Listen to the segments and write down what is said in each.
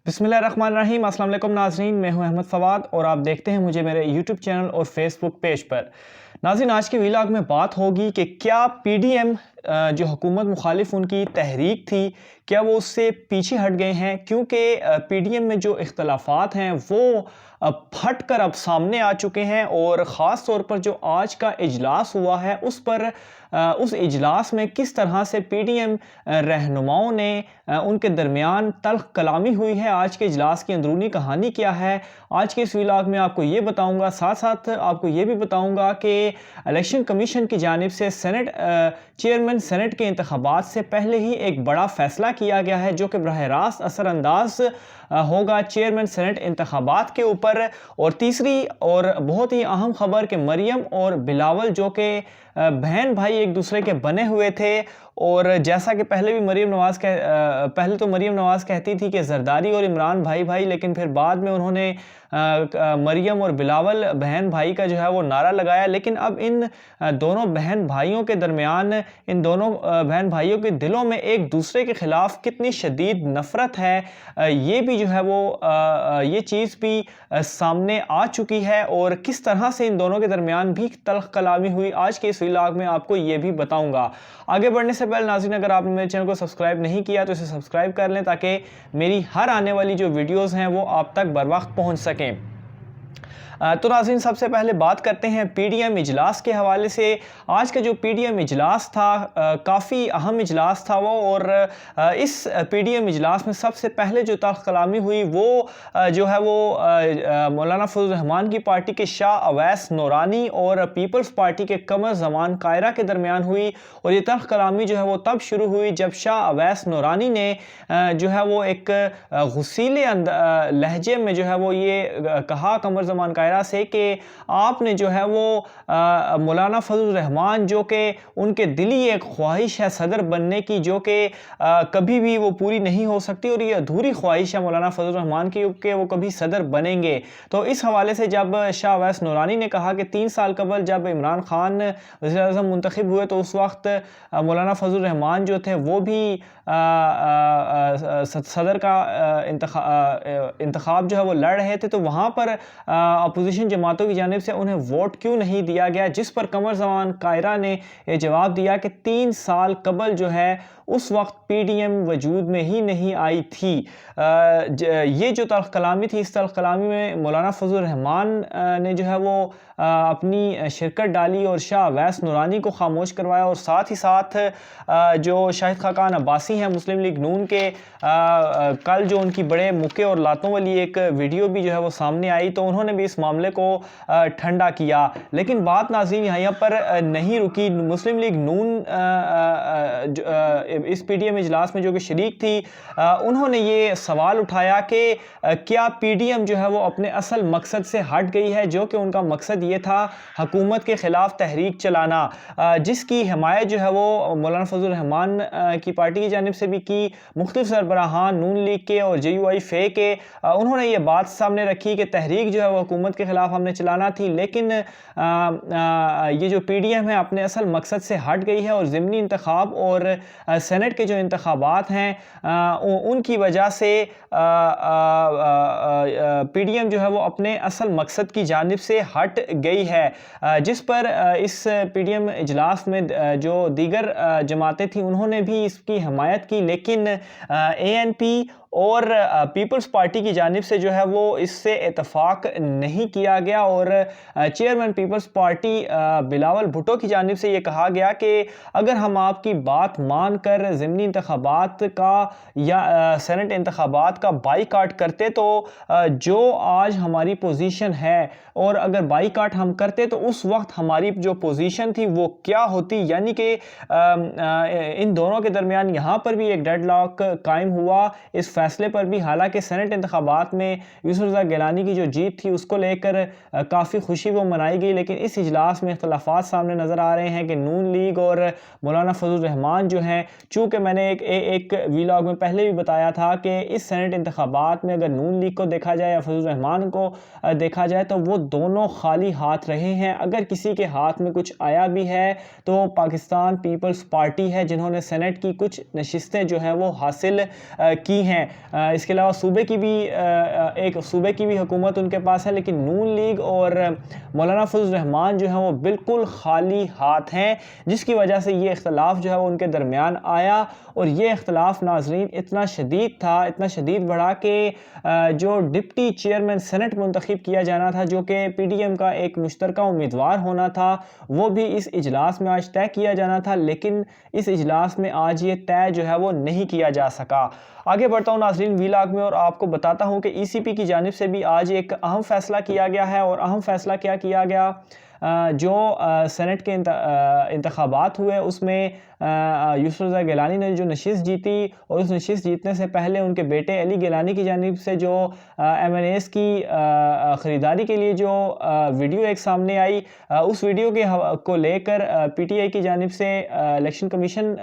बिस्मिल्लाहिर्रहमानिर्रहीम। अस्सलाम वालेकुम नाज़रीन, मैं हूं अहमद फवाद और आप देखते हैं मुझे मेरे यूट्यूब चैनल और फेसबुक पेज पर। नाज़रीन, आज के व्लॉग में बात होगी कि क्या पीडीएम जो हुकूमत मुखालिफ उनकी तहरीक थी, क्या वो उससे पीछे हट गए हैं, क्योंकि पीडीएम में जो इख्तलाफात हैं वो फट कर अब सामने आ चुके हैं। और ख़ास तौर पर जो आज का इजलास हुआ है उस पर उस इजलास में किस तरह से पीडीएम रहनुमाओं ने उनके दरमियान तल्ख कलामी हुई है, आज के इजलास की अंदरूनी कहानी क्या है, आज के इस व्लॉग में आपको ये बताऊंगा। साथ साथ आपको ये भी बताऊंगा कि इलेक्शन कमीशन की जानिब से सेनेट चेयरमैन सेनेट के इंतखाबात से पहले ही एक बड़ा फैसला किया गया है जो कि बराह रास्त असरअंदाज होगा चेयरमैन सेनेट इंतखाबात के ऊपर। और तीसरी और बहुत ही अहम खबर कि मरियम और बिलावल जो कि बहन भाई एक दूसरे के बने हुए थे, और जैसा कि पहले भी पहले तो मरियम नवाज़ कहती थी कि जरदारी और इमरान भाई भाई, लेकिन फिर बाद में उन्होंने मरियम और बिलावल बहन भाई का जो है वो नारा लगाया। लेकिन अब इन दोनों बहन भाइयों के दरमियान, इन दोनों बहन भाइयों के दिलों में एक दूसरे के ख़िलाफ़ कितनी शदीद नफ़रत है, ये भी जो है वो ये चीज़ भी सामने आ चुकी है। और किस तरह से इन दोनों के दरमियान भी तल्ख कलामी हुई, आज के इस व्लॉग में आपको ये भी बताऊंगा। आगे बढ़ने से पहले नाज़रीन, अगर आपने मेरे चैनल को सब्सक्राइब नहीं किया तो इसे सब्सक्राइब कर लें ताकि मेरी हर आने वाली जो वीडियोज़ हैं वो आप तक बर वक्त पहुँच सकें। तो नाज़रीन, सबसे पहले बात करते हैं पीडीएम इजलास के हवाले से। आज का जो पीडीएम इजलास था काफ़ी अहम इजलास था वो, और इस पीडीएम इजलास में सबसे पहले जो तल्ख कलामी हुई वो जो है वो मौलाना फजल रहमान की पार्टी के शाह अवैस नूरानी और पीपल्स पार्टी के कमर ज़मान कायरा के दरमियान हुई। और ये तल्ख कलामी जो है वो तब शुरू हुई जब शाह अवैस नूरानी ने जो है वो एक गुस्सीले लहजे में जो है वो ये कहा कमर ज़मान से कि आपने जो है वो मौलाना फजल रहमान जो कि उनके दिली एक ख्वाहिश है सदर बनने की, जो कि कभी भी वो पूरी नहीं हो सकती, और ये अधूरी ख्वाहिश है मौलाना फजल रहमान की कि वो कभी सदर बनेंगे। तो इस हवाले से जब शाह अवैस नूरानी ने कहा कि 3 साल कबल जब इमरान खान वज़ीर आज़म मुंतखब हुए तो उस वक्त मौलाना फजल रहमान जो थे वो भी सदर का इंतखाब जो है वो लड़ रहे थे, तो वहाँ पर अपोजिशन जमातों की जानिब से उन्हें वोट क्यों नहीं दिया गया, जिस पर कमर ज़मान कायरा ने ये जवाब दिया कि 3 साल कबल जो है उस वक्त पीडीएम वजूद में ही नहीं आई थी। ये जो तल्ख कलामी थी, इस तल्ख कलामी में मौलाना फजल रहमान ने जो है वो अपनी शिरकत डाली और शाह अवैस नूरानी को खामोश करवाया। और साथ ही साथ जो शाहिद खाकान अब्बासी हैं मुस्लिम लीग नून के, कल जो उनकी बड़े मुक्के और लातों वाली एक वीडियो भी जो है वो सामने आई, तो उन्होंने भी इस मामले को ठंडा किया। लेकिन बात नाज़रीन यहाँ पर नहीं रुकी। मुस्लिम लीग नून इस पीडीएम इजलास में जो कि शरीक थी, उन्होंने ये सवाल उठाया कि क्या पीडीएम जो है वो अपने असल मकसद से हट गई है, जो कि उनका मकसद ये था हुकूमत के ख़िलाफ़ तहरीक चलाना, जिसकी हिमायत जो है वो मौलाना फजल रहमान की पार्टी की जानिब से भी की, मुख्तलिफ सरबराहान नून लीग के और JUI फे के, उन्होंने ये बात सामने रखी कि तहरीक जो है वो हुकूमत के ख़िलाफ़ हमने चलाना थी। लेकिन ये जो पीडीएम है अपने असल मकसद से हट गई है, और ज़िमनी इंतखाब और सेनेट के जो इंतखाबात हैं उनकी वजह से पीडीएम जो है वो अपने असल मकसद की जानिब से हट गई है, जिस पर इस पीडीएम इजलास में जो दीगर जमातें थी उन्होंने भी इसकी हमायत की। लेकिन ANP और पीपल्स पार्टी की जानिब से जो है वो इससे इत्तफाक नहीं किया गया, और चेयरमैन पीपल्स पार्टी बिलावल भुट्टो की जानिब से ये कहा गया कि अगर हम आपकी बात मानकर ज़िमनी इंतखाबात का या सेनेट इंतखाबात का बाईकाट करते तो जो आज हमारी पोजीशन है, और अगर बाईकाट हम करते तो उस वक्त हमारी जो पोजीशन थी वो क्या होती, यानी कि इन दोनों के दरमियान यहाँ पर भी एक डेडलॉक कायम हुआ इस फैसले पर भी। हालांकि सेनेट इंतखाबात में यूसुफ रज़ा गिलानी की जो जीत थी उसको लेकर काफ़ी खुशी वो मनाई गई, लेकिन इस इजलास में इख्तलाफात सामने नज़र आ रहे हैं कि नून लीग और मौलाना फजल रहमान जो हैं, चूँकि मैंने एक व्लॉग में पहले भी बताया था कि इस सेनेट इंतखाबात में अगर नून लीग को देखा जाए या फजल रहमान को देखा जाए तो वो दोनों खाली हाथ रहे हैं। अगर किसी के हाथ में कुछ आया भी है तो पाकिस्तान पीपल्स पार्टी है, जिन्होंने सेनेट की कुछ नशिस्तें जो हैं वो हासिल की हैं। اس کے علاوہ صوبے کی بھی حکومت ان کے پاس ہے، لیکن نون لیگ اور مولانا فضل الرحمان جو ہیں وہ بالکل خالی ہاتھ ہیں، جس کی وجہ سے یہ اختلاف جو ہے وہ ان کے درمیان آیا، اور یہ اختلاف ناظرین اتنا شدید تھا، اتنا شدید بڑھا کہ جو ڈپٹی چیئرمین سینٹ منتخب کیا جانا تھا، جو کہ پی ڈی ایم کا ایک مشترکہ امیدوار ہونا تھا، وہ بھی اس اجلاس میں آج طے کیا جانا تھا، لیکن اس اجلاس میں آج یہ طے جو ہے وہ نہیں کیا جا سکا۔ آگے بڑھتا ہوں ناظرین ویلاگ میں، اور آپ کو بتاتا ہوں کہ ای سی پی کی جانب سے بھی آج ایک اہم فیصلہ کیا گیا ہے، اور اہم فیصلہ کیا کیا گیا؟ جو سینٹ کے انتخابات ہوئے، اس میں یوسف رضا گیلانی نے جو نشست جیتی، اور اس نشست جیتنے سے پہلے ان کے بیٹے علی گیلانی کی جانب سے جو ایم این ایز کی خریداری کے لیے جو ویڈیو ایک سامنے آئی، اس ویڈیو کو لے کر پی ٹی آئی کی جانب سے الیکشن کمیشن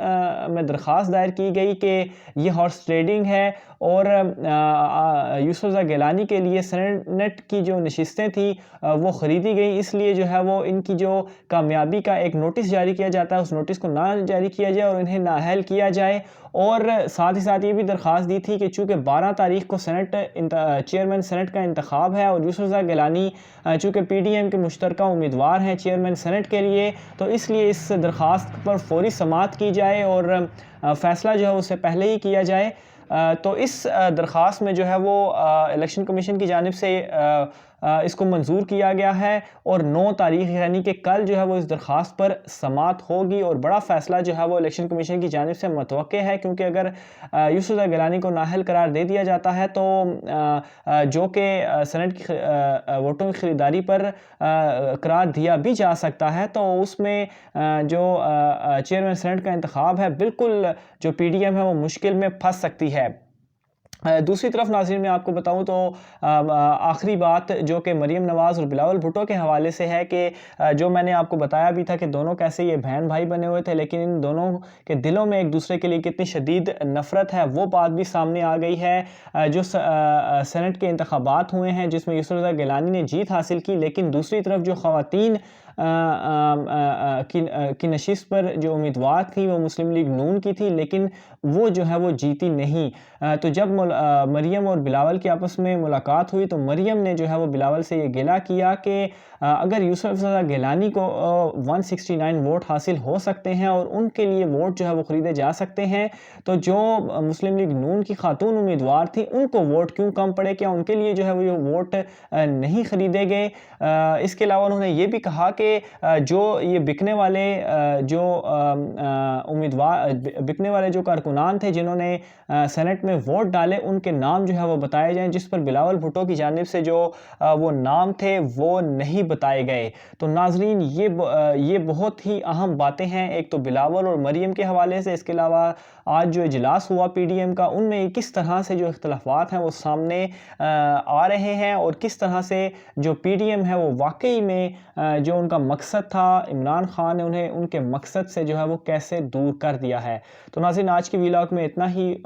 میں درخواست دائر کی گئی کہ یہ ہارس ٹریڈنگ ہے، اور یوسف رضا گیلانی کے لیے سینٹ کی جو نشستیں تھیں وہ خریدی گئی، اس لیے جو ہے وہ ان کی جو کامیابی کا ایک نوٹس جاری کیا جاتا ہے، اس نوٹس کو نہ جاری کیا جائے اور انہیں نااہل کیا جائے، اور ساتھ ہی ساتھ یہ بھی درخواست دی تھی کہ چونکہ 12 تاریخ کو چیئرمین سینٹ کا انتخاب ہے، اور یوسف رضا گیلانی چونکہ پی ڈی ایم کے مشترکہ امیدوار ہیں چیئرمین سینٹ کے لیے، تو اس لیے اس درخواست پر فوری سماعت کی جائے اور فیصلہ جو ہے اس سے پہلے ہی کیا جائے۔ تو اس درخواست میں جو ہے وہ الیکشن کمیشن کی جانب سے اس کو منظور کیا گیا ہے، اور 9 تاریخ یعنی کہ کل جو ہے وہ اس درخواست پر سماعت ہوگی، اور بڑا فیصلہ جو ہے وہ الیکشن کمیشن کی جانب سے متوقع ہے، کیونکہ اگر یوسف رضا گیلانی کو نااہل قرار دے دیا جاتا ہے تو جو کہ سینٹ کی ووٹوں کی خریداری پر قرار دیا بھی جا سکتا ہے، تو اس میں جو چیئرمین سینٹ کا انتخاب ہے، بالکل جو پی ڈی ایم ہے وہ مشکل میں پھنس سکتی ہے۔ دوسری طرف ناظرین میں آپ کو بتاؤں تو آخری بات جو کہ مریم نواز اور بلاول بھٹو کے حوالے سے ہے، کہ جو میں نے آپ کو بتایا بھی تھا کہ دونوں کیسے یہ بہن بھائی بنے ہوئے تھے، لیکن ان دونوں کے دلوں میں ایک دوسرے کے لیے کتنی شدید نفرت ہے، وہ بات بھی سامنے آ گئی ہے۔ جو سینٹ کے انتخابات ہوئے ہیں جس میں یوسف رضا گیلانی نے جیت حاصل کی، لیکن دوسری طرف جو خواتین کی نشست پر جو امیدوار تھی وہ مسلم لیگ نون کی تھی، لیکن وہ جو ہے وہ جیتی نہیں۔ تو جب مریم اور بلاول کی آپس میں ملاقات ہوئی تو مریم نے جو ہے وہ بلاول سے یہ گلہ کیا کہ اگر یوسف رضا گیلانی کو 169 ووٹ حاصل ہو سکتے ہیں اور ان کے لیے ووٹ جو ہے وہ خریدے جا سکتے ہیں، تو جو مسلم لیگ نون کی خاتون امیدوار تھی ان کو ووٹ کیوں کم پڑے، کیا ان کے لیے جو ہے وہ یہ ووٹ نہیں خریدے گئے؟ اس کے علاوہ انہوں نے یہ بھی کہا کہ جو یہ بکنے والے جو کارکنان تھے جنہوں نے سینٹ میں ووٹ ڈالے، ان کے نام جو ہے وہ بتائے جائیں، جس پر بلاول بھٹو کی جانب سے جو وہ نام تھے وہ نہیں بتائے گئے۔ تو ناظرین یہ بہت ہی اہم باتیں ہیں، ایک تو بلاول اور مریم کے حوالے سے، اس کے علاوہ آج جو اجلاس ہوا پی ڈی ایم کا، ان میں کس طرح سے جو اختلافات ہیں وہ سامنے آ رہے ہیں، اور کس طرح سے جو پی ڈی ایم ہے وہ واقعی میں جو ان کا مقصد تھا، عمران خان نے انہیں ان کے مقصد سے جو ہے وہ کیسے دور کر دیا ہے۔ تو ناظرین آج کی ویلاگ میں اتنا ہی۔